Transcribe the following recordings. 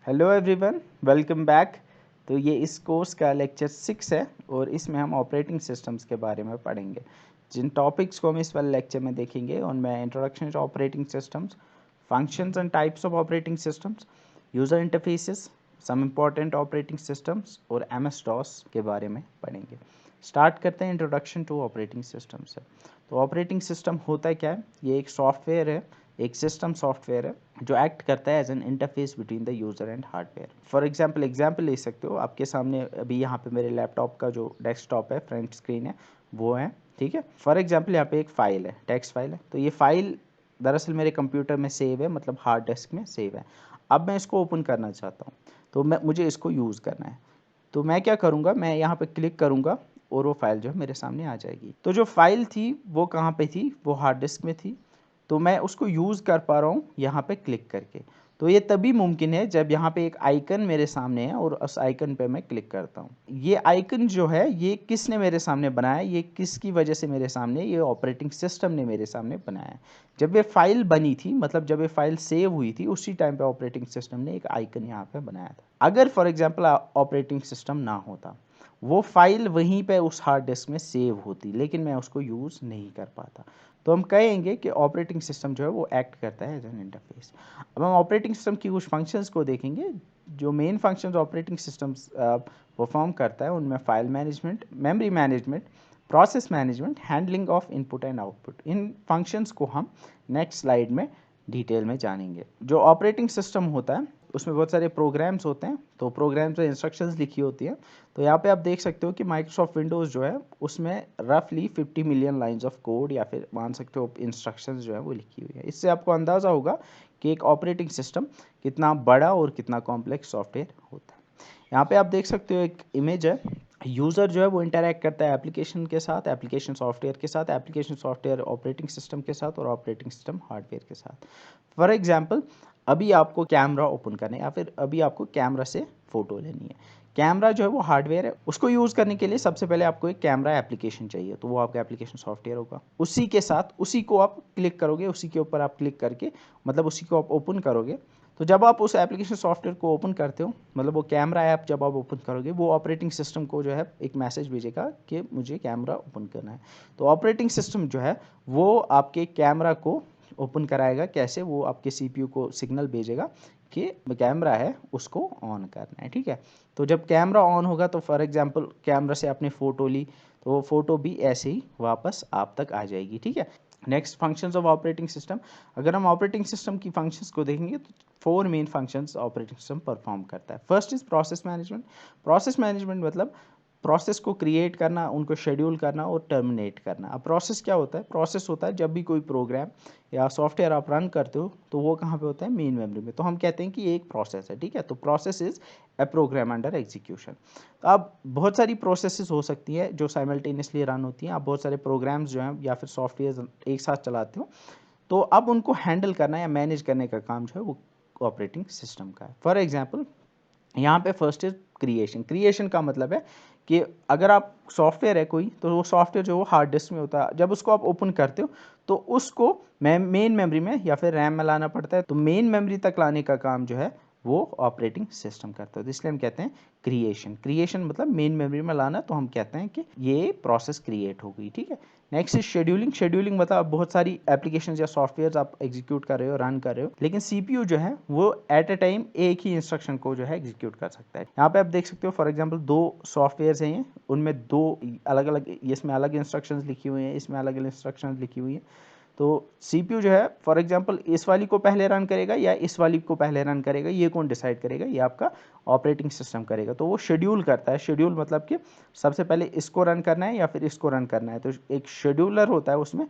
Hello everyone, welcome back. तो ये इस कोर्स का लेक्चर 6 है और इसमें हम ऑपरेटिंग सिस्टम्स के बारे में पढ़ेंगे। जिन टॉपिक्स को हम इस वाले लेक्चर में देखेंगे उनमें introduction to operating systems, functions and types of operating systems, user interfaces, some important operating systems और एमएस डॉस के बारे में पढ़ेंगे। स्टार्ट करते हैं इंट्रोडक्शन टू ऑपरेटिंग सिस्टम से। तो ऑपरेटिंग सिस्टम होता क्या है? ये एक सॉफ्टवेयर है, एक सिस्टम सॉफ्टवेयर है जो एक्ट करता है as an interface between the user and hardware. For example ले सकते हो, आपके सामने अभी यहाँ पे मेरे लैपटॉप का जो डेस्कटॉप है, फ्रंट स्क्रीन है, वो है, ठीक है। फॉर एग्जांपल यहाँ पे एक फ़ाइल है, टेक्स्ट फाइल है। तो ये फाइल दरअसल मेरे कंप्यूटर में सेव है, मतलब हार्ड डिस्क में सेव है। अब मैं इसको ओपन करना चाहता हूँ, तो मुझे इसको यूज़ करना है। तो मैं क्या करूँगा, मैं यहाँ पे क्लिक करूँगा और वो फाइल जो है मेरे सामने आ जाएगी। तो जो फाइल थी वो कहाँ पे थी? वो हार्ड डिस्क में थी। तो मैं उसको यूज़ कर पा रहा हूँ यहाँ पे क्लिक करके। तो ये तभी मुमकिन है जब यहाँ पे एक आइकन मेरे सामने है और उस आइकन पे मैं क्लिक करता हूँ। ये आइकन जो है ये किसने मेरे सामने बनाया, ये किसकी वजह से मेरे सामने, ये ऑपरेटिंग सिस्टम ने मेरे सामने बनाया। जब ये फाइल बनी थी, मतलब जब ये फाइल सेव हुई थी, उसी टाइम पे ऑपरेटिंग सिस्टम ने एक आइकन यहाँ पे बनाया था। अगर फॉर एग्जाम्पल ऑपरेटिंग सिस्टम ना होता, वो फाइल वहीं पे उस हार्ड डिस्क में सेव होती, लेकिन मैं उसको यूज़ नहीं कर पाता। तो हम कहेंगे कि ऑपरेटिंग सिस्टम जो है वो एक्ट करता है एज एन इंटरफेस। अब हम ऑपरेटिंग सिस्टम की कुछ फंक्शंस को देखेंगे। जो main functions operating systems perform करता है उनमें file management, memory management, process management, handling of input and output. In functions को हम नेक्स्ट स्लाइड में डिटेल में जानेंगे। जो ऑपरेटिंग सिस्टम होता है उसमें बहुत सारे प्रोग्राम्स होते हैं, तो प्रोग्राम्स में इंस्ट्रक्शंस लिखी होती हैं। तो यहाँ पे आप देख सकते हो कि माइक्रोसॉफ्ट विंडोज़ जो है उसमें रफली 50 मिलियन लाइंस ऑफ कोड या फिर मान सकते हो इंस्ट्रक्शंस जो है वो लिखी हुई है। इससे आपको अंदाज़ा होगा कि एक ऑपरेटिंग सिस्टम कितना बड़ा और कितना कॉम्प्लेक्स सॉफ्टवेयर होता है। यहाँ पे आप देख सकते हो एक इमेज है। यूज़र जो है वो इंटरैक्ट करता है एप्लीकेशन के साथ, एप्लीकेशन सॉफ्टवेयर के साथ, एप्लीकेशन सॉफ्टवेयर ऑपरेटिंग सिस्टम के साथ और ऑपरेटिंग सिस्टम हार्डवेयर के साथ। फॉर एग्जांपल, अभी आपको कैमरा ओपन करना है या फिर अभी आपको कैमरा से फ़ोटो लेनी है। कैमरा जो है वो हार्डवेयर है, उसको यूज़ करने के लिए सबसे पहले आपको एक कैमरा एप्लीकेशन चाहिए, तो वो आपका एप्लीकेशन सॉफ्टवेयर होगा। उसी के साथ उसी को आप क्लिक करोगे, उसी के ऊपर आप क्लिक करके, मतलब उसी को आप ओपन करोगे। तो जब आप उस एप्लीकेशन सॉफ्टवेयर को ओपन करते हो, मतलब वो कैमरा ऐप जब आप ओपन करोगे, वो ऑपरेटिंग सिस्टम को जो है एक मैसेज भेजेगा कि मुझे कैमरा ओपन करना है। तो ऑपरेटिंग सिस्टम जो है वो आपके कैमरा को ओपन कराएगा। कैसे? वो आपके सीपीयू को सिग्नल भेजेगा कि कैमरा है, उसको ऑन करना है, ठीक है। तो जब कैमरा ऑन होगा तो फॉर एग्जांपल कैमरा से आपने फ़ोटो ली, तो वो फ़ोटो भी ऐसे ही वापस आप तक आ जाएगी, ठीक है। Next, functions of operating system. अगर हम ऑपरेटिंग सिस्टम की फंक्शंस को देखेंगे तो 4 main functions operating system perform करता है। First is process management. Process management मतलब प्रोसेस को क्रिएट करना, उनको शेड्यूल करना और टर्मिनेट करना। अब प्रोसेस क्या होता है? प्रोसेस होता है जब भी कोई प्रोग्राम या सॉफ्टवेयर आप रन करते हो तो वो कहाँ पे होता है? मेन मेमोरी में। तो हम कहते हैं कि ये एक प्रोसेस है, ठीक है। तो process is a program under execution. तो अब बहुत सारी प्रोसेसेस हो सकती है जो साइमल्टेनियसली रन होती हैं। आप बहुत सारे प्रोग्राम्स जो हैं या फिर सॉफ्टवेयर एक साथ चलाते हो, तो अब उनको हैंडल करना या मैनेज करने का काम जो है वो ऑपरेटिंग सिस्टम का है। फॉर एग्जाम्पल, यहाँ पे फर्स्ट इज क्रिएशन। क्रिएशन का मतलब है कि अगर आप सॉफ्टवेयर है कोई, तो वो सॉफ्टवेयर जो वो हार्ड डिस्क में होता है, जब उसको आप ओपन करते हो तो उसको मेन मेमोरी में या फिर रैम में लाना पड़ता है। तो मेन मेमोरी तक लाने का काम जो है वो ऑपरेटिंग सिस्टम करता है। तो इसलिए हम कहते हैं क्रिएशन। क्रिएशन मतलब मेन मेमोरी में लाना, तो हम कहते हैं कि ये प्रोसेस क्रिएट हो गई, ठीक है। Next is scheduling. शेड्यूलिंग मतलब बहुत सारी एप्लीकेशंस या सॉफ्टवेयर आप एग्जीक्यूट कर रहे हो, रन कर रहे हो, लेकिन सीपीयू जो है वो एट ए टाइम एक ही इंस्ट्रक्शन को जो है एग्जीक्यूट कर सकता है। यहाँ पे आप देख सकते हो फॉर एग्जांपल 2 सॉफ्टवेयर्स हैं, उनमें 2 अलग अलग, इसमें अलग इंस्ट्रक्शंस लिखी हुई हैं, इसमें अलग अलग इंस्ट्रक्शंस लिखी हुई हैं। तो सीपीयू जो है फॉर एग्जांपल इस वाली को पहले रन करेगा या इस वाली को पहले रन करेगा, ये कौन डिसाइड करेगा? ये आपका ऑपरेटिंग सिस्टम करेगा। तो वो शेड्यूल करता है। शेड्यूल मतलब कि सबसे पहले इसको रन करना है या फिर इसको रन करना है। तो एक शेड्यूलर होता है, उसमें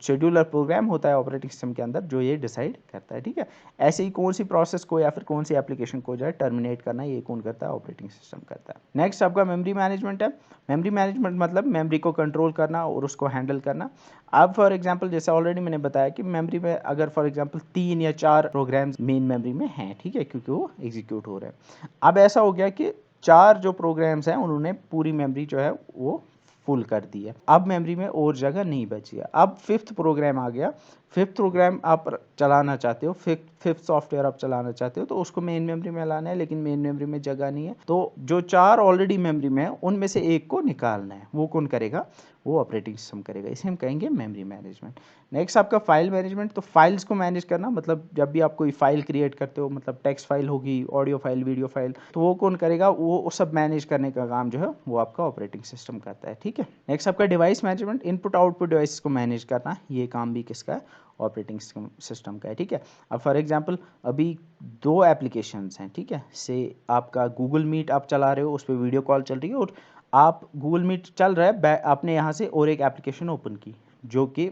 शेड्यूलर प्रोग्राम होता है ऑपरेटिंग सिस्टम के अंदर जो ये डिसाइड करता है, ठीक है। ऐसे ही कौन सी प्रोसेस को या फिर कौन सी एप्लीकेशन को जो है टर्मिनेट करना है, ये कौन करता है? ऑपरेटिंग सिस्टम करता है। नेक्स्ट आपका मेमोरी मैनेजमेंट है। मेमोरी मैनेजमेंट मतलब मेमोरी को कंट्रोल करना और उसको हैंडल करना। अब फॉर एग्जांपल जैसे ऑलरेडी मैंने बताया कि मेमोरी में अगर फॉर एग्जांपल 3 या 4 प्रोग्राम्स मेन मेमोरी में हैं, ठीक है, क्योंकि वो एग्जीक्यूट हो रहे हैं। अब ऐसा हो गया कि 4 जो प्रोग्राम्स हैं उन्होंने पूरी मेमोरी जो है वो फुल कर दी है, अब मेमोरी में और जगह नहीं बची है। अब फिफ्थ प्रोग्राम आ गया, फिफ्थ प्रोग्राम आप चलाना चाहते हो, फिफ्थ सॉफ्टवेयर आप चलाना चाहते हो, तो उसको मेन मेमोरी में लाना है, लेकिन मेन मेमोरी में जगह नहीं है, तो जो 4 ऑलरेडी मेमोरी में है उनमें से एक को निकालना है। वो कौन करेगा? वो ऑपरेटिंग सिस्टम करेगा। इसे हम कहेंगे मेमोरी मैनेजमेंट। नेक्स्ट आपका फाइल मैनेजमेंट। तो फाइल्स को मैनेज करना, मतलब जब भी आप कोई फाइल क्रिएट करते हो, मतलब टेक्स्ट फाइल होगी, ऑडियो फाइल, वीडियो फाइल, तो वो कौन करेगा? वो सब मैनेज करने का काम जो है वो आपका ऑपरेटिंग सिस्टम करता है, ठीक है। नेक्स्ट आपका device management, input output device को मैनेज करना, ये काम भी किसका है? ऑपरेटिंग सिस्टम का है, ठीक है। अब फॉर एग्जांपल अभी 2 एप्लीकेशंस हैं, ठीक है, से आपका गूगल मीट आप चला रहे हो, उस पर वीडियो कॉल चल रही है, और आप गूगल मीट चल रहा है, आपने यहाँ से और एक एप्लीकेशन ओपन की जो कि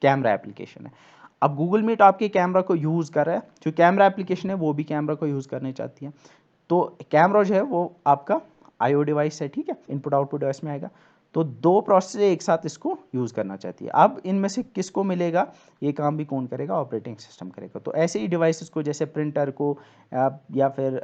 कैमरा एप्लीकेशन है। अब गूगल मीट आपके कैमरा को यूज़ कर रहा है, जो कैमरा एप्लीकेशन है वो भी कैमरा को यूज़ करना चाहती है, तो कैमरा जो है वो आपका आईओ डिवाइस है, ठीक है, इनपुट आउटपुट डिवाइस में आएगा। तो 2 प्रोसेस एक साथ इसको यूज़ करना चाहती है। अब इनमें से किसको मिलेगा? ये काम भी कौन करेगा? ऑपरेटिंग सिस्टम करेगा। तो ऐसे ही डिवाइसेस को, जैसे प्रिंटर को या फिर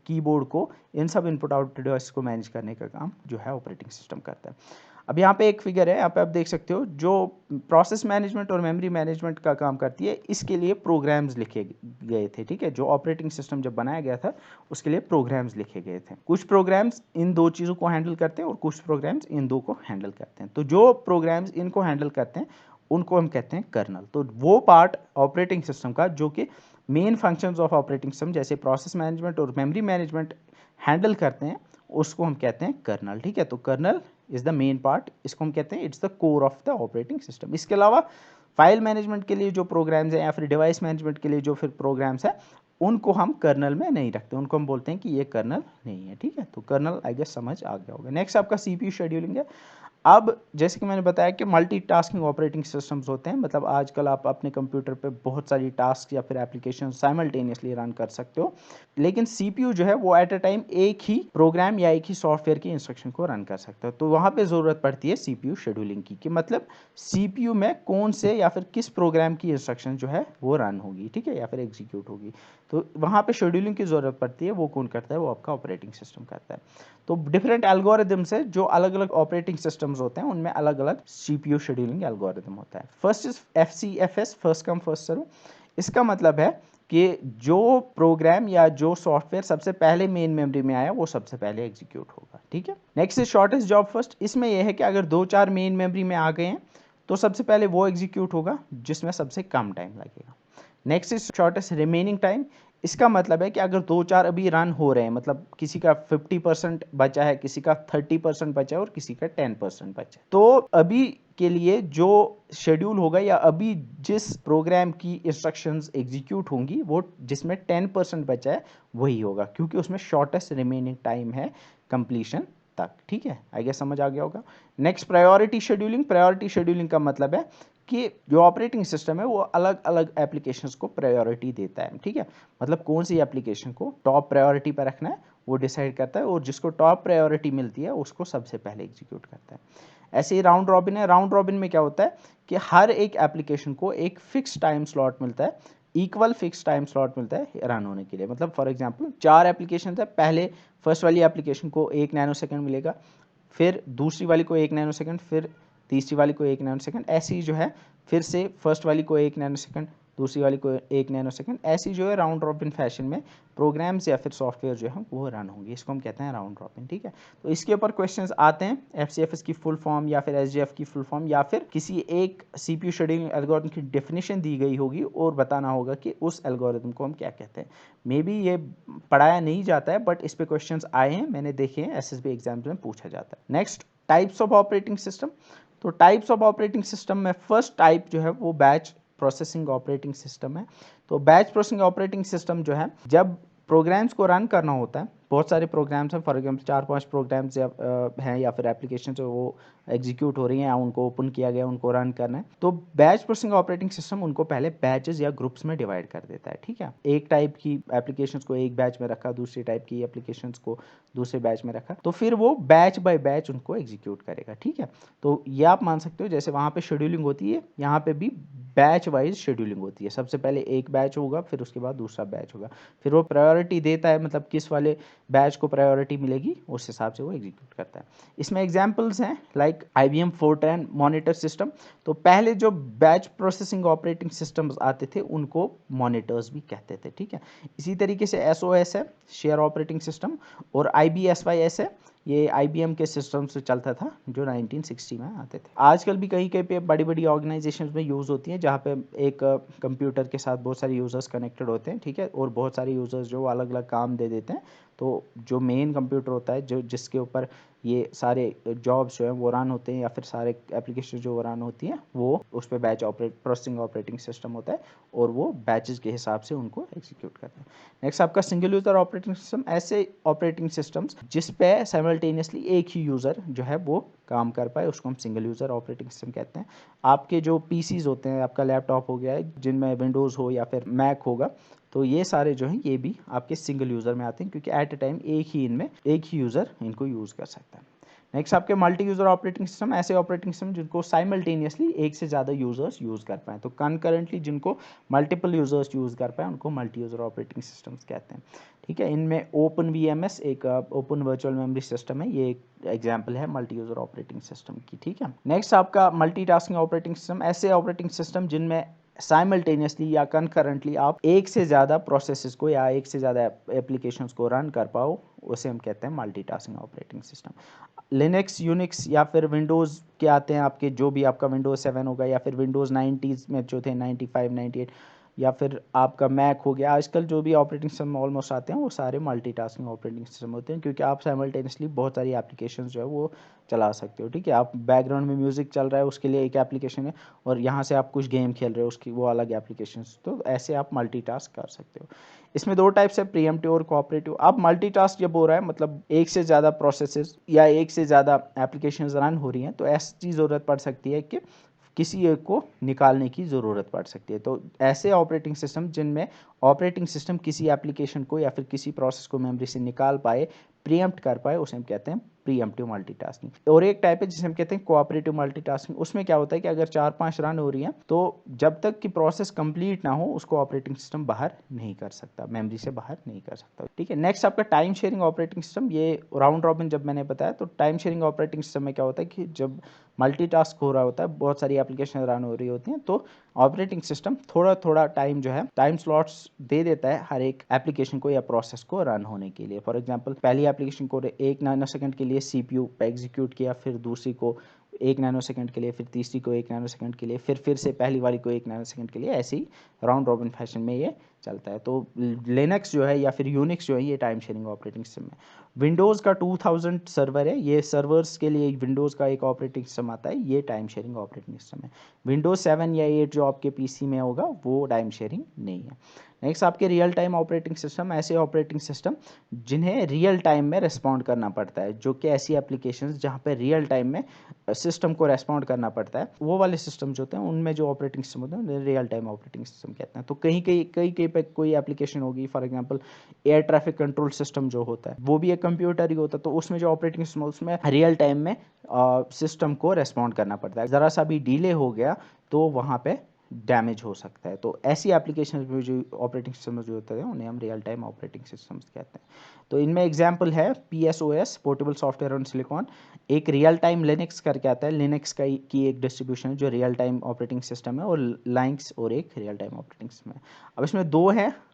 कीबोर्ड को, इन सब इनपुट आउटपुट डिवाइस को मैनेज करने का काम जो है ऑपरेटिंग सिस्टम करता है। अब यहाँ पे एक फिगर है, यहाँ पे आप देख सकते हो, जो प्रोसेस मैनेजमेंट और मेमोरी मैनेजमेंट का काम करती है, इसके लिए प्रोग्राम्स लिखे गए थे, ठीक है। जो ऑपरेटिंग सिस्टम जब बनाया गया था उसके लिए प्रोग्राम्स लिखे गए थे। कुछ प्रोग्राम्स इन 2 चीज़ों को हैंडल करते हैं और कुछ प्रोग्राम्स इन 2 को हैंडल करते हैं। तो जो प्रोग्राम्स इनको हैंडल करते हैं उनको हम कहते हैं कर्नल। तो वो पार्ट ऑपरेटिंग सिस्टम का जो कि main functions of operating system जैसे प्रोसेस मैनेजमेंट और मेमोरी मैनेजमेंट हैंडल करते हैं, उसको हम कहते हैं कर्नल, ठीक है। तो kernel is the main part, इसको हम कहते हैं it's the core of the operating system. इसके अलावा फाइल मैनेजमेंट के लिए जो प्रोग्राम्स हैं या फिर डिवाइस मैनेजमेंट के लिए जो फिर प्रोग्राम्स हैं, उनको हम कर्नल में नहीं रखते, उनको हम बोलते हैं कि ये कर्नल नहीं है, ठीक है। तो कर्नल आई गेस समझ आ गया होगा। नेक्स्ट आपका सीपीयू शेड्यूलिंग है। अब जैसे कि मैंने बताया कि मल्टीटास्किंग ऑपरेटिंग सिस्टम्स होते हैं, मतलब आजकल आप अपने कंप्यूटर पे बहुत सारी टास्क या फिर एप्लीकेशन साइमल्टेनियसली रन कर सकते हो, लेकिन सीपीयू जो है वो एट अ टाइम एक ही प्रोग्राम या एक ही सॉफ्टवेयर की इंस्ट्रक्शन को रन कर सकता है। तो वहाँ पे ज़रूरत पड़ती है सीपीयू शेड्यूलिंग की, कि मतलब सीपीयू में कौन से या फिर किस प्रोग्राम की इंस्ट्रक्शन जो है वो रन होगी, ठीक है, या फिर एग्जीक्यूट होगी। तो वहाँ पे शेड्यूलिंग की ज़रूरत पड़ती है, वो कौन करता है? वो आपका ऑपरेटिंग सिस्टम करता है। तो डिफरेंट एल्गोरिदम्स है, जो अलग अलग ऑपरेटिंग सिस्टम्स होते हैं उनमें अलग अलग सीपीयू शेड्यूलिंग एल्गोरिदम होता है। First is FCFS, first come first serve. इसका मतलब है कि जो प्रोग्राम या जो सॉफ्टवेयर सबसे पहले मेन मेमोरी में आया वो सबसे पहले एग्जीक्यूट होगा, ठीक है। Next is shortest job first. इसमें यह है कि अगर 2-4 मेन मेमोरी में आ गए हैं तो सबसे पहले वो एग्जीक्यूट होगा जिसमें सबसे कम टाइम लगेगा। Next is shortest remaining time. इसका मतलब है कि अगर 2-4 अभी रन हो रहे हैं, मतलब किसी का 50% बचा है, किसी का 30% बचा है और किसी का 10% बचा है, तो अभी के लिए जो शेड्यूल होगा या अभी जिस प्रोग्राम की इंस्ट्रक्शंस एग्जीक्यूट होंगी वो जिसमें 10% बचा है वही होगा, क्योंकि उसमें शॉर्टेस्ट रिमेनिंग टाइम है कंप्लीशन तक, ठीक है। आई गेस समझ आ गया होगा। Next priority scheduling. Priority scheduling का मतलब है कि जो ऑपरेटिंग सिस्टम है वो अलग अलग एप्लीकेशंस को प्रायोरिटी देता है, ठीक है। मतलब कौन सी एप्लीकेशन को टॉप प्रायोरिटी पर रखना है वो डिसाइड करता है, और जिसको टॉप प्रायोरिटी मिलती है उसको सबसे पहले एग्जीक्यूट करता है। ऐसे ही राउंड रॉबिन है। राउंड रॉबिन में क्या होता है कि हर एक एप्लीकेशन को एक फिक्स टाइम स्लॉट मिलता है, इक्वल फिक्स टाइम स्लॉट मिलता है रन होने के लिए। मतलब फॉर एग्जांपल 4 एप्लीकेशन है, पहले फर्स्ट वाली एप्लीकेशन को 1 नैनो सेकंड मिलेगा, फिर दूसरी वाली को 1 नैनो सेकंड, फिर तीसरी वाली को 1 नैनो सेकंड, ऐसे ही जो है फिर से फर्स्ट वाली को 1 नैनो सेकंड, दूसरी वाली को 1 नैनो सेकंड, ऐसी जो है राउंड रॉबिन फैशन में प्रोग्राम्स या फिर सॉफ्टवेयर जो है वो रन होंगे। इसको हम कहते हैं राउंड रॉबिन, ठीक है। तो इसके ऊपर क्वेश्चंस आते हैं, एफसीएफएस की फुल फॉर्म या फिर एसजीएफ की फुल फॉर्म या फिर किसी एक सीपीयू शेड्यूलिंग एल्गोरिथम की डेफिनेशन दी गई होगी और बताना होगा कि उस एल्गोरिथम को हम क्या कहते हैं। मे बी ये पढ़ाया नहीं जाता है बट इस पे क्वेश्चंस आए हैं, मैंने देखे हैं, एसएसबी एग्जाम्स में पूछा जाता है। Next types of operating system. तो टाइप्स ऑफ ऑपरेटिंग सिस्टम में फर्स्ट टाइप जो है वो बैच प्रोसेसिंग ऑपरेटिंग सिस्टम है। तो बैच प्रोसेसिंग ऑपरेटिंग सिस्टम जो है, जब प्रोग्राम्स को रन करना होता है, बहुत सारे प्रोग्राम्स हैं, फॉर एग्जाम्पल 4-5 प्रोग्राम्स हैं या फिर एप्लीकेशन जो वो एग्जीक्यूट हो रही हैं या उनको ओपन किया गया, उनको रन करना है, तो बैच प्रोसेसिंग ऑपरेटिंग सिस्टम उनको पहले बैचेस या ग्रुप्स में डिवाइड कर देता है, ठीक है। एक टाइप की एप्लीकेशंस को एक बैच में रखा, दूसरी टाइप की एप्लीकेशंस को दूसरे बैच में रखा, तो फिर वो बैच बाय बैच उनको एग्जीक्यूट करेगा, ठीक है। तो ये आप मान सकते हो जैसे वहाँ पे शेड्यूलिंग होती है, यहाँ पे भी बैच वाइज शेड्यूलिंग होती है। सबसे पहले एक बैच होगा, फिर उसके बाद दूसरा बैच होगा, फिर वो प्रायोरिटी देता है, मतलब किस वाले बैच को प्रायोरिटी मिलेगी उस हिसाब से वो एग्जीक्यूट करता है। इसमें एग्जांपल्स हैं like IBM Fortran monitor system. तो पहले जो बैच प्रोसेसिंग ऑपरेटिंग सिस्टम्स आते थे उनको मॉनिटर्स भी कहते थे, ठीक है। इसी तरीके से SOS है, शेयर ऑपरेटिंग सिस्टम, और IBSYS है, ये IBM के सिस्टम से चलता था जो 1960 में आते थे। आजकल भी कहीं कहीं पे बड़ी बड़ी ऑर्गेनाइजेशंस में यूज़ होती हैं जहाँ पे एक कंप्यूटर के साथ बहुत सारे यूज़र्स कनेक्टेड होते हैं, ठीक है, और बहुत सारे यूज़र्स जो अलग अलग काम दे देते हैं। तो जो मेन कंप्यूटर होता है जो जिसके ऊपर ये सारे जॉब्स जो हैं वो रन होते हैं या फिर सारे एप्लीकेशन जो रन होती हैं वो उस पर बैच प्रोसेसिंग ऑपरेटिंग सिस्टम होता है और वो बैचेस के हिसाब से उनको एग्जीक्यूट करता है। नेक्स्ट आपका सिंगल यूज़र ऑपरेटिंग सिस्टम, ऐसे ऑपरेटिंग सिस्टम्स जिस पे साइमल्टेनियसली एक ही यूज़र जो है वो काम कर पाए उसको हम सिंगल यूज़र ऑपरेटिंग सिस्टम कहते हैं। आपके जो PCs होते हैं, आपका लैपटॉप हो गया है जिनमें विंडोज़ हो या फिर मैक होगा, तो ये सारे जो हैं ये भी आपके सिंगल यूज़र में आते हैं क्योंकि एट अ टाइम एक ही यूज़र इनको यूज़ कर सकता है। नेक्स्ट आपके मल्टी यूज़र ऑपरेटिंग सिस्टम, ऐसे ऑपरेटिंग सिस्टम जिनको साइमल्टेनियसली एक से ज़्यादा यूज़र्स यूज़ कर पाएँ। तो कंकरेंटली जिनको मल्टीपल यूज़र्स यूज़ कर पाएँ उनको मल्टी यूज़र ऑपरेटिंग सिस्टम्स कहते हैं, ठीक है। इनमें OpenVMS एक ओपन वर्चुअल मेमोरी सिस्टम है, ये एक एग्जाम्पल है मल्टी यूज़र ऑपरेटिंग सिस्टम की, ठीक है। नेक्स्ट आपका मल्टीटास्किंग ऑपरेटिंग सिस्टम, ऐसे ऑपरेटिंग सिस्टम जिनमें साइमल्टेनियसली या कंकरेंटली आप एक से ज़्यादा प्रोसेसेस को या एक से ज़्यादा एप्लीकेशंस को रन कर पाओ, उसे हम कहते हैं multitasking operating system. Linux, Unix या फिर विंडोज़ के आते हैं आपके, जो भी आपका विंडोज़ 7 होगा या फिर विंडोज़ 90s में जो थे 95, 98, या फिर आपका मैक हो गया। आजकल जो भी ऑपरेटिंग सिस्टम ऑलमोस्ट आते हैं वो सारे मल्टीटास्किंग ऑपरेटिंग सिस्टम होते हैं क्योंकि आप साइमल्टेनियसली बहुत सारी एप्लीकेशंस जो है वो चला सकते हो, ठीक है। आप बैकग्राउंड में म्यूज़िक चल रहा है उसके लिए एक एप्लीकेशन है और यहाँ से आप कुछ गेम खेल रहे हो उसकी वो अलग एप्लीकेशन, तो ऐसे आप मल्टीटास्क कर सकते हो। इसमें दो टाइप्स है, प्रीएम्प्टिव और कोऑपरेटिव। अब मल्टीटास्क जब हो रहा है मतलब एक से ज़्यादा प्रोसेसेस या एक से ज़्यादा एप्लीकेशंस रन हो रही हैं तो ऐसी ज़रूरत पड़ सकती है कि किसी एक को निकालने की ज़रूरत पड़ सकती है। तो ऐसे ऑपरेटिंग सिस्टम जिनमें ऑपरेटिंग सिस्टम किसी एप्लीकेशन को या फिर किसी प्रोसेस को मेमोरी से निकाल पाए, प्रीएम्प्ट कर पाए, उसे हम कहते हैं प्रीएम्प्टिव मल्टीटास्किंग। और एक टाइप है जिसे हम कहते हैं कोऑपरेटिव मल्टीटास्किंग। उसमें क्या होता है कि अगर 4-5 रन हो रही हैं तो जब तक कि प्रोसेस कंप्लीट ना हो उसको ऑपरेटिंग सिस्टम बाहर नहीं कर सकता, मेमोरी से बाहर नहीं कर सकता, ठीक है। नेक्स्ट आपका टाइम शेयरिंग ऑपरेटिंग सिस्टम, ये राउंड रॉबिन जब मैंने बताया तो टाइम शेयरिंग ऑपरेटिंग सिस्टम में क्या होता है कि जब मल्टीटास्क हो रहा होता है, बहुत सारी एप्लीकेशन रन हो रही होती हैं, तो ऑपरेटिंग सिस्टम थोड़ा थोड़ा टाइम जो है टाइम स्लॉट्स दे देता है हर एक एप्लीकेशन को या प्रोसेस को रन होने के लिए। फॉर एग्जांपल पहली एप्लीकेशन को 1 नैनोसेकंड के लिए CPU पे एग्जीक्यूट किया, फिर दूसरी को 1 नैनोसेकंड के लिए, फिर तीसरी को 1 नैनोसेकंड के लिए, फिर से पहली वाली को 1 नैनोसेकंड के लिए, ऐसे ही राउंड रॉबिन फैशन में ये चलता है। तो लिनक्स जो है या फिर यूनिक्स जो है ये टाइम शेयरिंग ऑपरेटिंग सिस्टम है। विंडोज़ का 2000 सर्वर है, ये सर्वर्स के लिए विंडोज़ का एक ऑपरेटिंग सिस्टम आता है, ये टाइम शेयरिंग ऑपरेटिंग सिस्टम है। विंडोज़ 7 या 8 जो आपके PC में होगा वो टाइम शेयरिंग नहीं है। नेक्स्ट आपके रियल टाइम ऑपरेटिंग सिस्टम, ऐसे ऑपरेटिंग सिस्टम जिन्हें रियल टाइम में रिस्पॉन्ड करना पड़ता है, जो कि ऐसी एप्लीकेशंस जहाँ पे रियल टाइम में सिस्टम को रेस्पॉन्ड करना पड़ता है, वो वाले सिस्टम जो होते हैं उनमें जो ऑपरेटिंग सिस्टम होते हैं उन्हें रियल टाइम ऑपरेटिंग सिस्टम कहते हैं। तो कहीं पे कोई एप्लीकेशन होगी, for example air traffic control system जो होता है वो भी एक कंप्यूटर ही होता है, तो उसमें जो ऑपरेटिंग सिस्टम उसमें रियल टाइम में सिस्टम को रेस्पॉन्ड करना पड़ता है। ज़रा सा भी डिले हो गया तो वहाँ पे डैमेज हो सकता है। तो ऐसी एप्लीकेशन में जो ऑपरेटिंग सिस्टम जो होते हैं उन्हें हम रियल टाइम ऑपरेटिंग सिस्टम्स कहते हैं। तो इनमें एग्जांपल है PSOS, portable software on silicon, एक रियल टाइम लिनक्स करके आता है, लिनक्स की एक डिस्ट्रीब्यूशन है जो रियल टाइम ऑपरेटिंग सिस्टम है, और लाइंक्स और एक रियल टाइम ऑपरेटिंग सिस्टम है। अब इसमें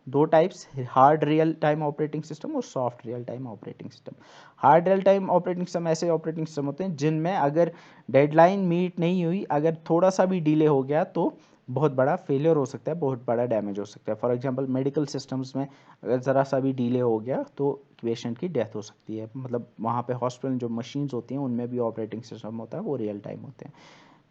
दो types, hard real time operating system और soft real time operating system. Hard real time operating system ऐसे ऑपरेटिंग सिस्टम होते हैं जिनमें अगर डेडलाइन मीट नहीं हुई, अगर थोड़ा सा भी डिले हो गया तो बहुत बड़ा फेलियर हो सकता है, बहुत बड़ा डैमेज हो सकता है। फॉर एग्जांपल मेडिकल सिस्टम्स में अगर ज़रा सा भी डिले हो गया तो पेशेंट की डेथ हो सकती है, मतलब वहाँ पे हॉस्पिटल जो मशीन्स होती हैं उनमें भी ऑपरेटिंग सिस्टम होता है वो रियल टाइम होते हैं,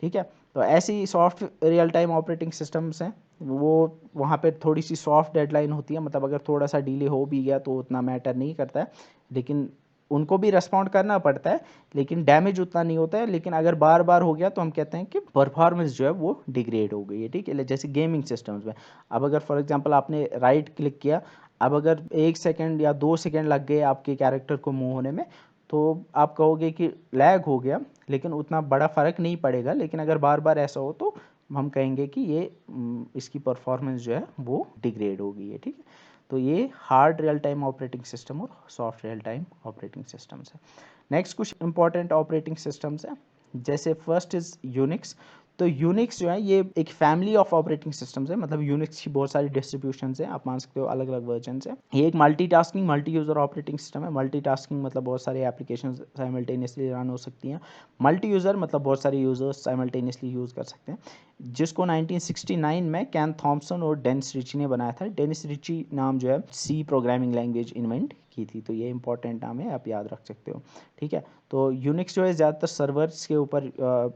ठीक है। तो ऐसी soft real time operating systems हैं, वो वहाँ पे थोड़ी सी सॉफ्ट डेडलाइन होती है, मतलब अगर थोड़ा सा डिले हो भी गया तो उतना मैटर नहीं करता है, लेकिन उनको भी रेस्पॉन्ड करना पड़ता है, लेकिन डैमेज उतना नहीं होता है। लेकिन अगर बार बार हो गया तो हम कहते हैं कि परफॉर्मेंस जो है वो डिग्रेड हो गई है, ठीक है। जैसे गेमिंग सिस्टम्स में अब अगर फॉर एग्जांपल आपने राइट क्लिक किया, अब अगर 1 सेकंड या 2 सेकंड लग गए आपके कैरेक्टर को मूव होने में तो आप कहोगे कि लैग हो गया, लेकिन उतना बड़ा फ़र्क नहीं पड़ेगा। लेकिन अगर बार बार ऐसा हो तो हम कहेंगे कि ये इसकी परफॉर्मेंस जो है वो डिग्रेड हो गई है, ठीक है। तो ये hard real time operating system और soft real time operating systems है। नेक्स्ट कुछ इंपॉर्टेंट ऑपरेटिंग सिस्टम्स हैं, जैसे फर्स्ट इज़ यूनिक्स। तो यूनिक्स जो है ये एक फैमिली ऑफ ऑपरेटिंग सिस्टम्स है, मतलब यूनिक्स की बहुत सारी डिस्ट्रीब्यूशंस हैं, आप मान सकते हो अलग अलग वर्जन्स हैं। ये एक multitasking multi user operating system है। मल्टीटास्किंग मतलब बहुत सारे एप्लीकेशंस साइमल्टेनियसली रन हो सकती हैं। मल्टी यूज़र मतलब बहुत सारे यूज़र्स साइमल्टेनियसली यूज़ कर सकते हैं, जिसको 1969 में कैन थॉम्पसन और डेनिस रिची ने बनाया था। डेनिस रिची नाम जो है सी प्रोग्रामिंग लैंग्वेज इन्वेंट की थी, तो ये इंपॉर्टेंट नाम है, आप याद रख सकते हो। ठीक है, तो यूनिक्स जो है ज़्यादातर सर्वर्स के ऊपर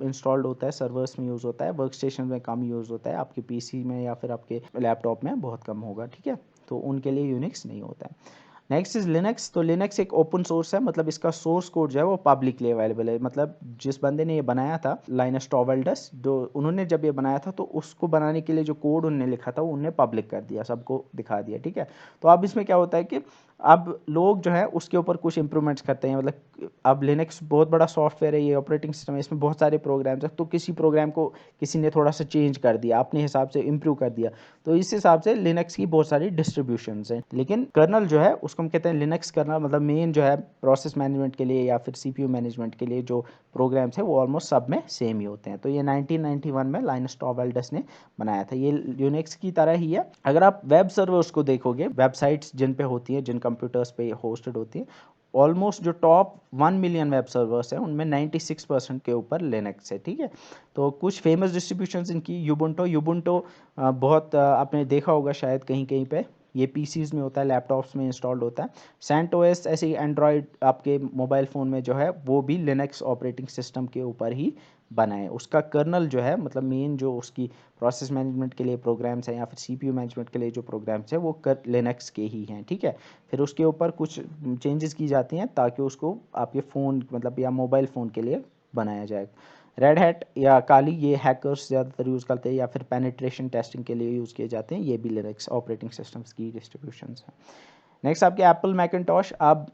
इंस्टॉल्ड होता है, सर्वर्स में यूज़ होता है, वर्क स्टेशन में कम यूज़ होता है, आपके पीसी में या फिर आपके लैपटॉप में बहुत कम होगा। ठीक है, तो उनके लिए यूनिक्स नहीं होता है। Next is Linux. तो लिनक्स एक ओपन सोर्स है, मतलब इसका सोर्स कोड जो है वो पब्लिकली अवेलेबल है। मतलब जिस बंदे ने ये बनाया था, लाइनस टॉर्वाल्ड्स, जो उन्होंने जब ये बनाया था तो उसको बनाने के लिए जो कोड उन्होंने लिखा था वो उन्होंने पब्लिक कर दिया, सबको दिखा दिया। ठीक है, तो अब इसमें क्या होता है कि अब लोग जो है उसके ऊपर कुछ इंप्रूवमेंट्स करते हैं। मतलब अब लिनक्स बहुत बड़ा सॉफ्टवेयर है, ये ऑपरेटिंग सिस्टम है, इसमें बहुत सारे प्रोग्राम्स हैं, तो किसी प्रोग्राम को किसी ने थोड़ा सा चेंज कर दिया, अपने हिसाब से इम्प्रूव कर दिया, तो इस हिसाब से लिनक्स की बहुत सारी डिस्ट्रीब्यूशंस हैं। लेकिन कर्नल जो है उसको हम कहते हैं लिनक्स कर्नल, मतलब मेन जो है प्रोसेस मैनेजमेंट के लिए या फिर सीपीयू मैनेजमेंट के लिए जो प्रोग्राम्स है वो ऑलमोस्ट सब में सेम ही होते हैं। तो ये 1991 में लाइनस टॉर्वाल्ड्स ने बनाया था, ये यूनिक्स की तरह ही है। अगर आप वेब सर्वर्स को देखोगे, वेबसाइट्स जिन पे होती हैं, जिन कंप्यूटर्स पे होस्टेड होती हैं, ऑलमोस्ट जो टॉप 1 मिलियन वेब सर्वर्स हैं उनमें 96% के ऊपर लिनक्स है। ठीक है, तो कुछ फेमस डिस्ट्रीब्यूशंस इनकी यूबुंटो। यूबुंटो बहुत आपने देखा होगा शायद कहीं कहीं पे, ये पीसीज में होता है, लैपटॉप्स में इंस्टॉल्ड होता है। सेंटोस ऐसे ही एंड्रॉयड आपके मोबाइल फ़ोन में जो है वो भी लिनक्स ऑपरेटिंग सिस्टम के ऊपर ही बना है। उसका कर्नल जो है, मतलब मेन जो उसकी प्रोसेस मैनेजमेंट के लिए प्रोग्राम्स हैं या फिर सीपीयू मैनेजमेंट के लिए जो प्रोग्राम्स हैं वो लिनक्स के ही हैं। ठीक है, फिर उसके ऊपर कुछ चेंजेस की जाती हैं ताकि उसको आपके फ़ोन मतलब या मोबाइल फ़ोन के लिए बनाया जाए। रेड हैट या काली, ये हैकर्स ज़्यादातर यूज़ करते हैं या फिर पेनिट्रेशन टेस्टिंग के लिए यूज़ किए जाते हैं, ये भी लिनक्स ऑपरेटिंग सिस्टम्स की डिस्ट्रीब्यूशंस हैं। नेक्स्ट आपके एप्पल मैकिंटॉश। अब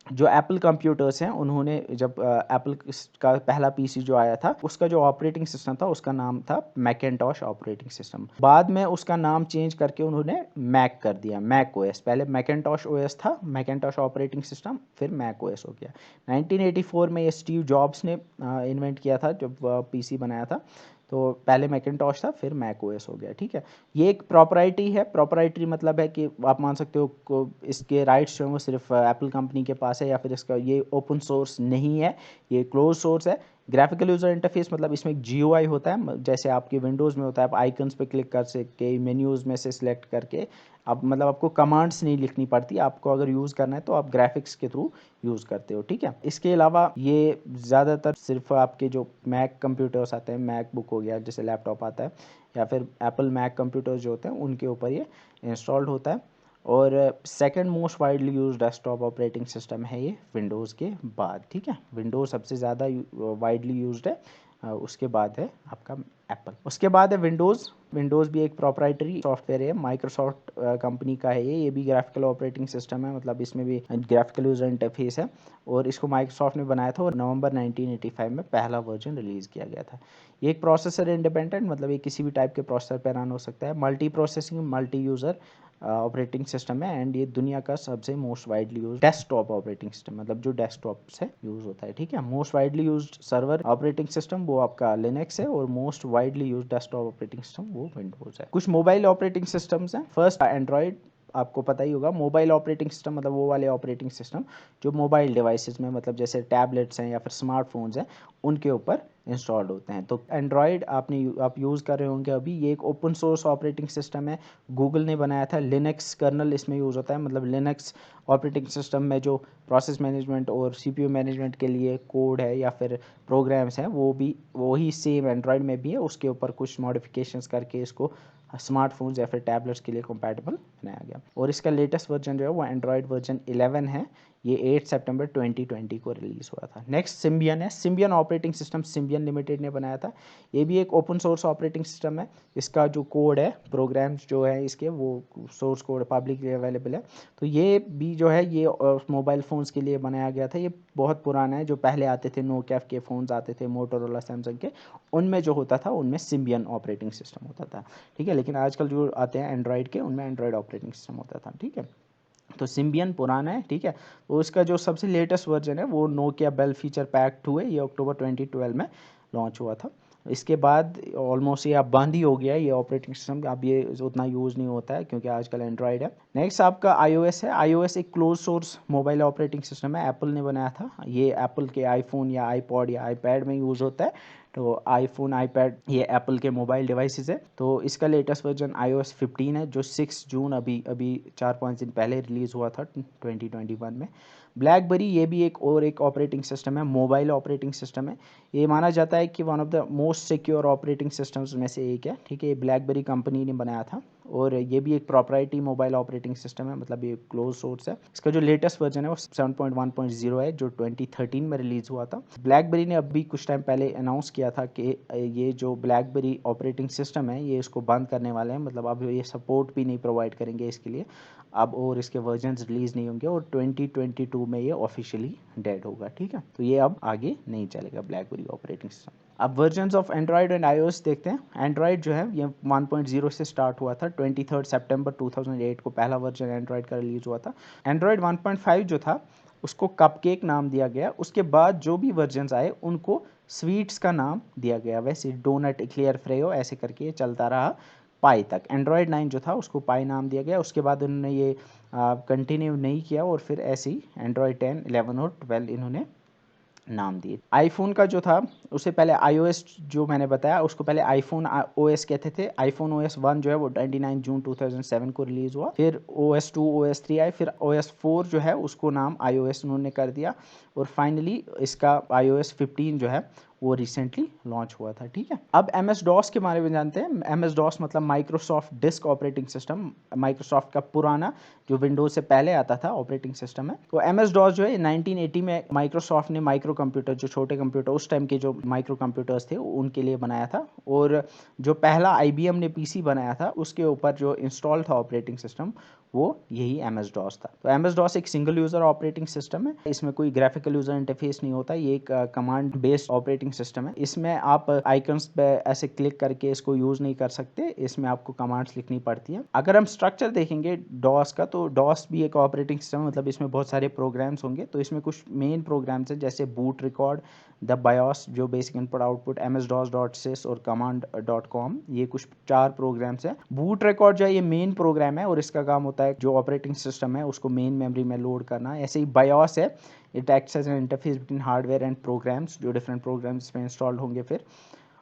जो एप्पल कंप्यूटर्स हैं उन्होंने जब एप्पल का पहला पीसी जो आया था उसका जो ऑपरेटिंग सिस्टम था उसका नाम था मैकिंटॉश ऑपरेटिंग सिस्टम। बाद में उसका नाम चेंज करके उन्होंने मैक कर दिया, मैक ओएस। पहले मैकिंटॉश ओएस था, मैकिंटॉश ऑपरेटिंग सिस्टम, फिर मैक ओएस हो गया। 1984 में ये स्टीव जॉब्स ने इन्वेंट किया था जब पीसी बनाया था, तो पहले मैकिंटॉश था फिर मैक ओएस हो गया। ठीक है, ये एक प्रॉपराइटरी है। प्रॉपराइटरी मतलब है कि आप मान सकते हो को इसके राइट्स जो हैं वो सिर्फ एप्पल कंपनी के पास है, या फिर इसका ये ओपन सोर्स नहीं है, ये क्लोज सोर्स है। ग्राफिकल यूज़र इंटरफेस मतलब इसमें एक जीयूआई होता है, जैसे आपके विंडोज़ में होता है, आप आइकन्स पे क्लिक कर सकते, मेन्यूज़ में से सिलेक्ट करके अब मतलब आपको कमांड्स नहीं लिखनी पड़ती, आपको अगर यूज़ करना है तो आप ग्राफिक्स के थ्रू यूज़ करते हो। ठीक है, इसके अलावा ये ज़्यादातर सिर्फ आपके जो मैक कंप्यूटर्स आते हैं, मैकबुक हो गया जैसे लैपटॉप आता है, या फिर एप्पल मैक कंप्यूटर्स जो होते हैं उनके ऊपर ये इंस्टॉल्ड होता है। और second most widely use desktop operating system है ये विंडोज़ के बाद। ठीक है, विंडोज़ सबसे ज़्यादा वाइडली यूज्ड है, उसके बाद है आपका एप्पल, उसके बाद है विंडोज़। विंडोज़ भी एक प्रोप्राइटरी सॉफ्टवेयर है, माइक्रोसॉफ्ट कंपनी का है ये भी ग्राफिकल ऑपरेटिंग सिस्टम है, मतलब इसमें भी ग्राफिकल यूज़र इंटरफेस है, और इसको माइक्रोसॉफ्ट ने बनाया था और नवंबर 1985 में पहला वर्जन रिलीज़ किया गया था। ये एक प्रोसेसर इंडिपेंडेंट, मतलब ये किसी भी टाइप के प्रोसेसर पर रन हो सकता है, multi processing multi user operating system है, एंड ये दुनिया का सबसे most widely use desktop operating system, मतलब जो डेस्कटॉप से यूज होता है। ठीक है, most widely use server operating system वो आपका लिनक्स है, और most widely use desktop operating system वो विंडोज है। कुछ मोबाइल ऑपरेटिंग सिस्टम्स हैं। फर्स्ट एंड्रॉयड, आपको पता ही होगा। मोबाइल ऑपरेटिंग सिस्टम मतलब वो वाले ऑपरेटिंग सिस्टम जो मोबाइल डिवाइसेस में, मतलब जैसे टैबलेट्स हैं या फिर स्मार्टफोन्स हैं, उनके ऊपर इंस्टॉल्ड होते हैं। तो एंड्रॉयड आप यूज़ कर रहे होंगे अभी, ये एक ओपन सोर्स ऑपरेटिंग सिस्टम है, गूगल ने बनाया था। लिनक्स कर्नल इसमें यूज़ होता है, मतलब लिनक्स ऑपरेटिंग सिस्टम में जो प्रोसेस मैनेजमेंट और सीपीयू मैनेजमेंट के लिए कोड है या फिर प्रोग्राम्स हैं वो भी वही सेम एंड्रॉयड में भी है, उसके ऊपर कुछ मॉडिफिकेशंस करके इसको स्मार्टफोन्स या फिर टैबलेट्स के लिए कंपैटिबल बनाया गया। और इसका लेटेस्ट वर्जन जो है वो एंड्रॉयड वर्जन 11 है, ये 8 सितंबर 2020 को रिलीज़ हुआ था। नेक्स्ट सिम्बियन है। Symbian operating system, Symbian Symbian limited ने बनाया था। ये भी एक ओपन सोर्स ऑपरेटिंग सिस्टम है। इसका जो कोड है, प्रोग्राम्स जो है इसके, वो सोर्स कोड पब्लिकली अवेलेबल है। तो ये भी जो है ये मोबाइल फ़ोन्स के लिए बनाया गया था। ये बहुत पुराना है। जो पहले आते थे नोकिया के फ़ोन्स आते थे, मोटोरोला, सैमसंग के, उनमें जो होता था उनमें सिम्बियन ऑपरेटिंग सिस्टम होता था, ठीक है। लेकिन आजकल जो आते हैं एंड्रॉयड के, उनमें एंड्रॉयड ऑपरेटिंग सिस्टम होता था, ठीक है। तो सिम्बियन पुराना है, ठीक है। तो उसका जो सबसे लेटेस्ट वर्जन है वो नोकिया बेल फीचर पैक 2 है। ये अक्टूबर 2012 में लॉन्च हुआ था। इसके बाद ऑलमोस्ट ये अब बंद ही हो गया है ये ऑपरेटिंग सिस्टम, अब ये उतना यूज़ नहीं होता है क्योंकि आजकल एंड्रॉयड है। नेक्स्ट आपका iOS है। iOS एक close source mobile operating system है, एप्पल ने बनाया था। ये एप्पल के आईफोन या आईपॉड या आईपैड में यूज़ होता है। तो आईफोन, आईपैड ये एप्पल के मोबाइल डिवाइसेस है। तो इसका लेटेस्ट वर्जन iOS 15 है, जो 6 जून अभी 4-5 दिन पहले रिलीज़ हुआ था 2021 में। ब्लैकबेरी ये भी एक ऑपरेटिंग सिस्टम है, मोबाइल ऑपरेटिंग सिस्टम है। ये माना जाता है कि one of the most secure operating systems में से एक है, ठीक है। ये ब्लैकबेरी कंपनी ने बनाया था और ये भी एक प्रॉपराइटरी मोबाइल ऑपरेटिंग सिस्टम है, मतलब ये क्लोज सोर्स है। इसका जो लेटेस्ट वर्जन है वो 7.1.0 है, जो 2013 में रिलीज़ हुआ था। ब्लैकबेरी ने अभी कुछ टाइम पहले अनाउंस किया था कि ये जो ब्लैकबेरी ऑपरेटिंग सिस्टम है ये इसको बंद करने वाले हैं, मतलब अब ये सपोर्ट भी नहीं प्रोवाइड करेंगे इसके लिए अब, और इसके वर्जन्स रिलीज़ नहीं होंगे और 2022 में ये ऑफिशियली डेड होगा, ठीक है। तो ये अब आगे नहीं चलेगा ब्लैकबेरी ऑपरेटिंग सिस्टम। अब versions of Android and iOS देखते हैं। एंड्रॉयड जो है ये 1.0 से स्टार्ट हुआ था। 23 सितंबर 2008 को पहला वर्जन एंड्रॉयड का रिलीज़ हुआ था। एंड्रॉयड 1.5 जो था उसको कपकेक नाम दिया गया। उसके बाद जो भी वर्जन्स आए उनको स्वीट्स का नाम दिया गया। वैसे डोनट, एक्लियर, फ्रेयो ऐसे करके ये चलता रहा पाई तक। एंड्रॉयड 9 जो था उसको पाई नाम दिया गया। उसके बाद उन्होंने ये कंटिन्यू नहीं किया और फिर ऐसे ही एंड्रॉयड 10, 11 और 12 इन्होंने नाम दिए। आईफोन का जो था उससे पहले iOS जो मैंने बताया उसको पहले आईफोन OS कहते थे। आईफोन OS 1 जो है वो 29 जून 2007 को रिलीज हुआ। फिर OS 2, OS 3 आए, फिर OS 4 जो है उसको नाम iOS उन्होंने कर दिया और फाइनली इसका iOS 15 जो है वो रिसेंटली लॉन्च हुआ था, ठीक है। अब MS DOS के बारे में जानते हैं। MS DOS मतलब Microsoft disk operating system, Microsoft का पुराना जो विंडोज से पहले आता था ऑपरेटिंग सिस्टम है। तो MS DOS जो है 1980 में माइक्रोसॉफ्ट ने माइक्रो कंप्यूटर, जो छोटे कंप्यूटर उस टाइम के जो माइक्रो कंप्यूटर्स थे उनके लिए बनाया था। और जो पहला IBM ने PC बनाया था उसके ऊपर जो इंस्टॉल था ऑपरेटिंग सिस्टम वो यही MS DOS था। तो MS DOS एक सिंगल यूज़र ऑपरेटिंग सिस्टम है। इसमें कोई ग्राफिकल यूज़र इंटरफेस नहीं होता। ये एक कमांड बेस्ड ऑपरेटिंग सिस्टम है। इसमें आप आइकन्स पे ऐसे क्लिक करके इसको यूज़ नहीं कर सकते। इसमें आपको कमांड्स लिखनी पड़ती है। अगर हम स्ट्रक्चर देखेंगे DOS का, तो DOS भी एक ऑपरेटिंग सिस्टम है, मतलब इसमें बहुत सारे प्रोग्राम्स होंगे। तो इसमें कुछ मेन प्रोग्राम्स हैं जैसे बूट रिकॉर्ड, द बायोस जो बेसिक इनपुट आउटपुट, MS-DOS.sys और command.com, ये कुछ 4 प्रोग्राम्स हैं। बूट रिकॉर्ड जो है ये मेन प्रोग्राम है और इसका काम होता है जो ऑपरेटिंग सिस्टम है उसको मेन मेमोरी में लोड करना। ऐसे ही बायोस है, it acts as an interface between hardware and programs, जो डिफरेंट प्रोग्राम्स में इंस्टॉल्ड होंगे। फिर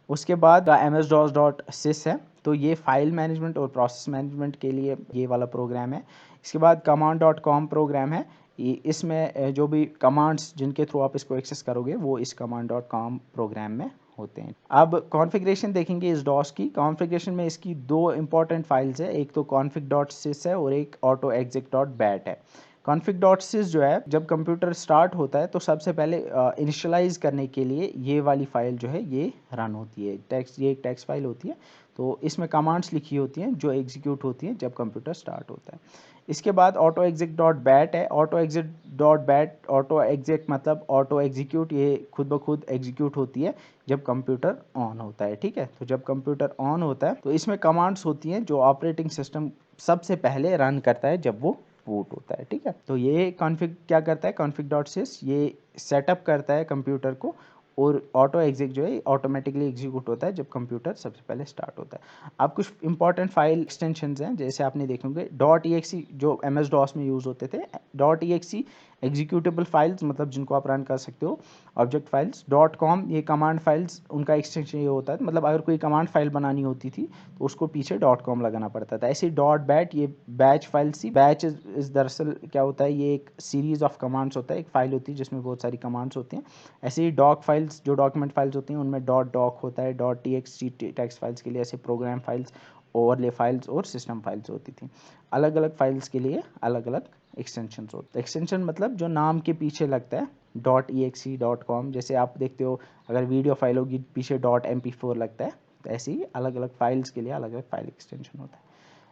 उसके बाद MS-DOS.sys है, तो ये फाइल मैनेजमेंट और प्रोसेस मैनेजमेंट के लिए ये वाला प्रोग्राम है। इसके बाद command.com प्रोग्राम है। इसमें जो भी कमांड्स जिनके थ्रू आप इसको एक्सेस करोगे वो इस command.com प्रोग्राम में होते हैं। अब कॉन्फ़िगरेशन देखेंगे इस DOS की। कॉन्फ़िगरेशन में इसकी 2 इंपॉर्टेंट फाइल्स है, एक तो config.sys है और एक autoexec.bat है। config.sys जो है जब कंप्यूटर स्टार्ट होता है तो सबसे पहले इनिशियलाइज़ करने के लिए ये वाली फ़ाइल जो है ये रन होती है। टेक्स्ट, ये एक टेक्स्ट फाइल होती है। तो इसमें कमांड्स लिखी होती हैं जो एग्जीक्यूट होती हैं जब कंप्यूटर स्टार्ट होता है। इसके बाद autoexec.bat है। autoexec.bat, ऑटो एग्जेक मतलब ऑटो एग्जीक्यूट, ये खुद ब खुद एग्जीक्यूट होती है जब कंप्यूटर ऑन होता है, ठीक है। तो जब कंप्यूटर ऑन होता है तो इसमें कमांड्स होती हैं जो ऑपरेटिंग सिस्टम सबसे पहले रन करता है जब वो बूट होता है, ठीक है। तो ये कॉन्फ़िग क्या करता है, config.sys ये सेटअप करता है कंप्यूटर को और ऑटो एग्जिक जो है ऑटोमेटिकली एग्जीक्यूट होता है जब कंप्यूटर सबसे पहले स्टार्ट होता है। अब कुछ इंपॉर्टेंट फाइल एक्सटेंशंस हैं जैसे आपने देखेंगे .exe जो MS DOS में यूज़ होते थे। .exe एग्जीक्यूटेबल फाइल्स मतलब जिनको आप रन कर सकते हो, ऑब्जेक्ट फाइल्स। .com ये कमांड फाइल्स, उनका एक्सटेंशन ये होता है, मतलब अगर कोई कमांड फाइल बनानी होती थी तो उसको पीछे .com लगाना पड़ता था। ऐसे ही .bat ये बैच फाइल सी। बैच इस दरअसल क्या होता है, ये एक सीरीज ऑफ कमांड्स होता है, एक फाइल होती है जिसमें बहुत सारी कमांड्स होती हैं। ऐसे ही डॉक फाइल्स जो डॉक्यूमेंट फाइल्स होती हैं उनमें .doc होता है। .txt टेक्स्ट फाइल्स के लिए, ऐसे प्रोग्राम फाइल्स, ओवरले फाइल्स और सिस्टम फाइल्स होती थी। अलग अलग फाइल्स के लिए अलग अलग एक्सटेंशन होते हैं। एक्सटेंशन मतलब जो नाम के पीछे लगता है .exe.com, जैसे आप देखते हो अगर वीडियो फाइल होगी पीछे .mp4 लगता है, तो ऐसे ही अलग अलग फाइल्स के लिए अलग अलग फाइल एक्सटेंशन होता है।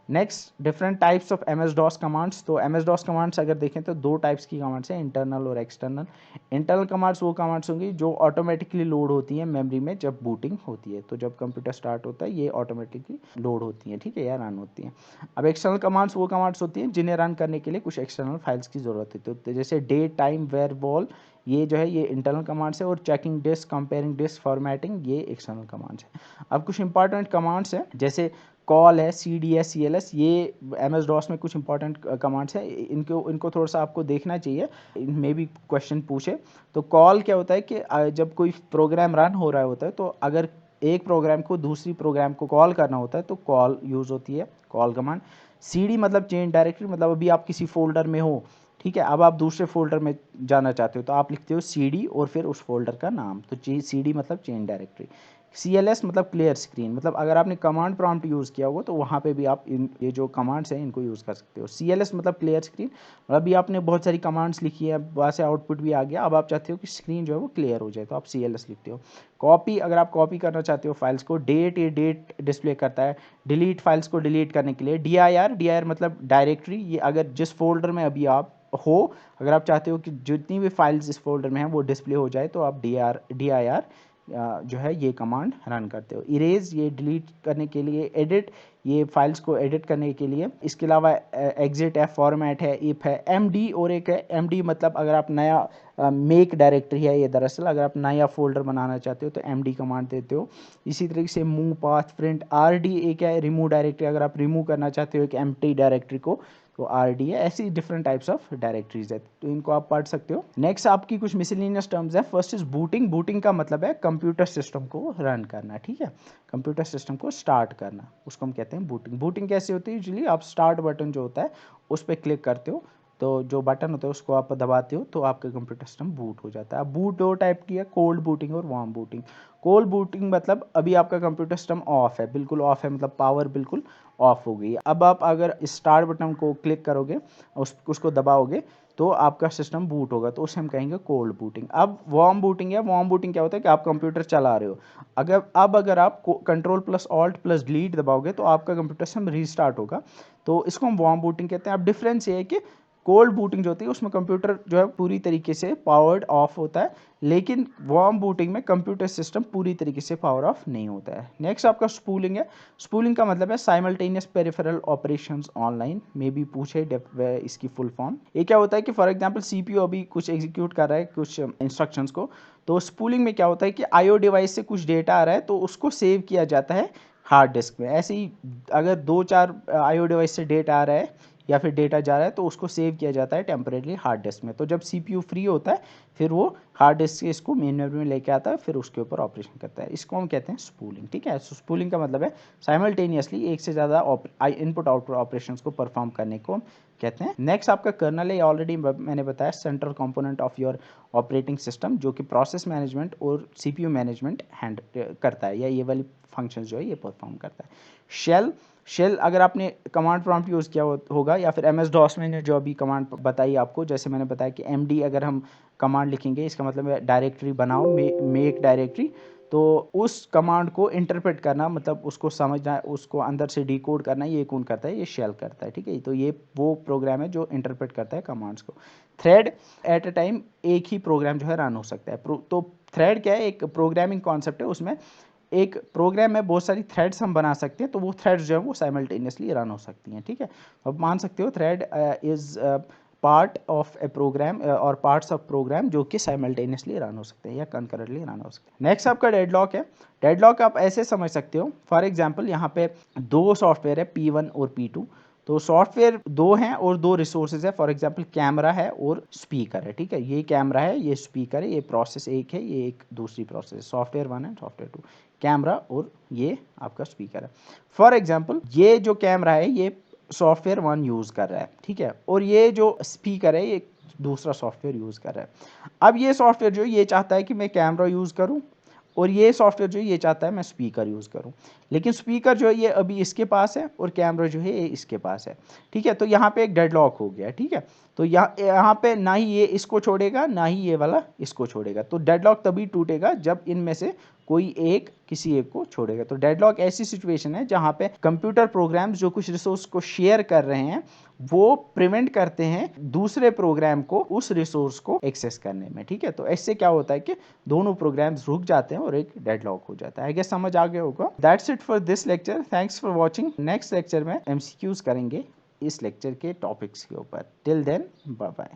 Next, different types of M S DOS commands. तो एम एस डॉस कमांड्स अगर देखें तो दो टाइप्स की कमांड्स हैं, इंटरनल और एक्सटर्नल। इंटरनल कमांड्स वो कमांड्स होंगी जो ऑटोमेटिकली लोड होती हैं मेमोरी में जब बूटिंग होती है, तो जब कंप्यूटर स्टार्ट होता है ये ऑटोमेटिकली लोड होती हैं, ठीक है, या रन होती हैं। अब एक्सटर्नल कमांड्स वो कमांड्स होती हैं जिन्हें रन करने के लिए कुछ एक्सटर्नल फाइल्स की ज़रूरत होती है, तो जैसे डेट, टाइम, वेयर, वॉल, ये जो है ये इंटरनल कमांड्स है, और checking disk, comparing disk, formatting, ये एक्सटर्नल कमांड्स हैं। अब कुछ इंपॉर्टेंट कमांड्स हैं जैसे कॉल है, CDS, CLS, ये एम एस डॉस में कुछ इंपॉर्टेंट कमांड्स हैं, इनको थोड़ा सा आपको देखना चाहिए, इनमें भी क्वेश्चन पूछे। तो कॉल क्या होता है कि जब कोई प्रोग्राम रन हो रहा होता है तो अगर एक प्रोग्राम को दूसरी प्रोग्राम को कॉल करना होता है तो कॉल यूज़ होती है, कॉल कमांड। CD मतलब चेंज डायरेक्टरी, मतलब अभी आप किसी फोल्डर में हो, ठीक है, अब आप दूसरे फोल्डर में जाना चाहते हो तो आप लिखते हो CD और फिर उस फोल्डर का नाम, तो CD मतलब चेंज डायरेक्टरी। CLS मतलब क्लियर स्क्रीन, मतलब अगर आपने कमांड प्रॉम्प्ट यूज़ किया होगा तो वहाँ पे भी आप ये जो कमांड्स हैं इनको यूज़ कर सकते हो। CLS मतलब क्लियर स्क्रीन, मतलब अभी आपने बहुत सारी कमांड्स लिखी है, वहाँ से आउटपुट भी आ गया, अब आप चाहते हो कि स्क्रीन जो है वो क्लियर हो जाए तो आप CLS लिखते हो। कॉपी, अगर आप कॉपी करना चाहते हो फाइल्स को, डेट, ये डेट डिस्प्ले करता है। डिलीट, फाइल्स को डिलीट करने के लिए। DIR मतलब डायरेक्टरी, ये अगर जिस फोल्डर में अभी आप हो, अगर आप चाहते हो कि जितनी भी फाइल्स इस फोल्डर में हैं वो डिस्प्ले हो जाए तो आप DIR जो है ये कमांड रन करते हो। इरेज, ये डिलीट करने के लिए। एडिट, ये फाइल्स को एडिट करने के लिए। इसके अलावा एग्जिट है, फॉर्मेट है, इफ है। MD और एक है MD, मतलब अगर आप नया मेक डायरेक्टरी है ये, दरअसल अगर आप नया फोल्डर बनाना चाहते हो तो MD कमांड देते हो। इसी तरीके से मूव, पाथ, प्रिंट। RD एक है रिमूव डायरेक्टरी, अगर आप रिमूव करना चाहते हो एक एम्प्टी डायरेक्टरी को तो RD है। ऐसी डिफरेंट टाइप्स ऑफ डायरेक्टरीज है, तो इनको आप पढ़ सकते हो। नेक्स्ट आपकी कुछ मिसलेनियस टर्म्स है। First is booting. बूटिंग का मतलब है कंप्यूटर सिस्टम को रन करना, ठीक है, कंप्यूटर सिस्टम को स्टार्ट करना, उसको हम कहते हैं बूटिंग। बूटिंग कैसे होती है? यूजुअली आप स्टार्ट बटन जो होता है उस पर क्लिक करते हो, तो जो बटन होता है उसको आप दबाते हो तो आपका कंप्यूटर सिस्टम बूट हो जाता है। अब बूट दो टाइप की है, कोल्ड बूटिंग और वार्म बूटिंग। कोल्ड बूटिंग मतलब अभी आपका कंप्यूटर सिस्टम ऑफ है, बिल्कुल ऑफ है, मतलब पावर बिल्कुल ऑफ हो गई। अब आप अगर स्टार्ट बटन को क्लिक करोगे, उसको दबाओगे तो आपका सिस्टम बूट होगा, तो उसे हम कहेंगे कोल्ड बूटिंग। अब वार्म बूटिंग है। वार्म बूटिंग क्या होता है कि आप कंप्यूटर चला रहे हो, अगर आप Ctrl+Alt+Delete दबाओगे तो आपका कंप्यूटर सिस्टम रीस्टार्ट होगा, तो इसको हम वार्म बूटिंग कहते हैं। अब डिफरेंस ये है कि कोल्ड बूटिंग जो होती है उसमें कंप्यूटर जो है पूरी तरीके से पावर्ड ऑफ होता है, लेकिन वार्म बूटिंग में कंप्यूटर सिस्टम पूरी तरीके से पावर ऑफ नहीं होता है। नेक्स्ट आपका स्पूलिंग है। स्पूलिंग का मतलब है साइमल्टेनियस पेरिफेरल ऑपरेशंस ऑनलाइन, में भी पूछे इसकी फुल फॉर्म। ये क्या होता है कि फॉर एग्जांपल CPU अभी कुछ एग्जीक्यूट कर रहा है कुछ इंस्ट्रक्शंस को, तो स्पूलिंग में क्या होता है कि IO डिवाइस से कुछ डेटा आ रहा है तो उसको सेव किया जाता है हार्ड डिस्क में। ऐसे ही अगर 2-4 IO डिवाइस से डेटा आ रहा है या फिर डेटा जा रहा है तो उसको सेव किया जाता है टेम्परेली हार्ड डिस्क में, तो जब CPU फ्री होता है फिर वो हार्ड डिस्क से इसको मेन मेमोरी में लेके आता है, फिर उसके ऊपर ऑपरेशन करता है। इसको हम कहते हैं स्पूलिंग, ठीक है। स्पूलिंग का मतलब है साइमल्टेनियसली एक से ज़्यादा इनपुट आउटपुट ऑपरेशंस को परफॉर्म करने को कहते हैं। नेक्स्ट आपका कर्नल है। ऑलरेडी मैंने बताया central component of your operating system, जो कि प्रोसेस मैनेजमेंट और CPU मैनेजमेंट हैंडल करता है, या ये वाली फंक्शंस जो है ये परफॉर्म करता है। शेल अगर आपने कमांड प्रॉम्प्ट यूज़ किया होगा, या फिर MS DOS में जो अभी कमांड बताई आपको, जैसे मैंने बताया कि MD अगर हम कमांड लिखेंगे इसका मतलब है डायरेक्टरी बनाओ, मेक डायरेक्टरी, तो उस कमांड को इंटरप्रेट करना, मतलब उसको समझना, उसको अंदर से डिकोड करना, ये कौन करता है? ये शेल करता है, ठीक है। तो ये वो प्रोग्राम है जो इंटरप्रेट करता है कमांड्स को। थ्रेड, एट अ टाइम एक ही प्रोग्राम जो है रन हो सकता है। तो थ्रेड क्या है? एक प्रोग्रामिंग कॉन्सेप्ट है, उसमें एक प्रोग्राम में बहुत सारी थ्रेड्स हम बना सकते हैं, तो वो थ्रेड्स जो है वो साइमल्टेनियसली रन हो सकती हैं, ठीक है। अब मान सकते हो thread is part of a program और पार्ट्स ऑफ प्रोग्राम जो कि साइमल्टेनियसली रन हो सकते हैं या कंकरेंटली रन हो सकते हैं। नेक्स्ट आपका डेडलॉक है। डेडलॉक आप ऐसे समझ सकते हो, फॉर एग्जांपल यहाँ पे दो सॉफ्टवेयर है P1 और P2, तो सॉफ्टवेयर दो हैं और दो रिसोर्सेज है। फॉर एग्जांपल कैमरा है और स्पीकर है, ठीक है। ये कैमरा है, ये स्पीकर है, ये प्रोसेस एक है, ये एक दूसरी प्रोसेस, सॉफ्टवेयर 1 है, सॉफ्टवेयर 2, कैमरा और ये आपका स्पीकर है। फॉर एग्जांपल ये जो कैमरा है ये सॉफ्टवेयर 1 यूज़ कर रहा है, ठीक है, और ये जो स्पीकर है ये दूसरा सॉफ्टवेयर यूज़ कर रहा है। अब ये सॉफ्टवेयर जो ये चाहता है कि मैं कैमरा यूज़ करूँ और ये सॉफ्टवेयर जो है ये चाहता है मैं स्पीकर यूज़ करूं, लेकिन स्पीकर जो है ये अभी इसके पास है और कैमरा जो है ये इसके पास है। ठीक है, तो यहाँ पे एक डेडलॉक हो गया। ठीक है, तो यहाँ पे ना ही ये इसको छोड़ेगा ना ही ये वाला इसको छोड़ेगा। तो डेडलॉक तभी टूटेगा जब इनमें से कोई एक किसी एक को छोड़ेगा। तो डेडलॉक ऐसी सिचुएशन है जहाँ पे कंप्यूटर प्रोग्राम्स जो कुछ रिसोर्स को शेयर कर रहे हैं वो प्रिवेंट करते हैं दूसरे प्रोग्राम को उस रिसोर्स को एक्सेस करने में। ठीक है, तो इससे क्या होता है कि दोनों प्रोग्राम्स रुक जाते हैं और एक डेडलॉक हो जाता है। आई गेस समझ आ गया होगा। That's it for this lecture, thanks for watching. Next lecture में एमसीक्यूज करेंगे इस लेक्चर के टॉपिक्स के ऊपर। Till then bye bye.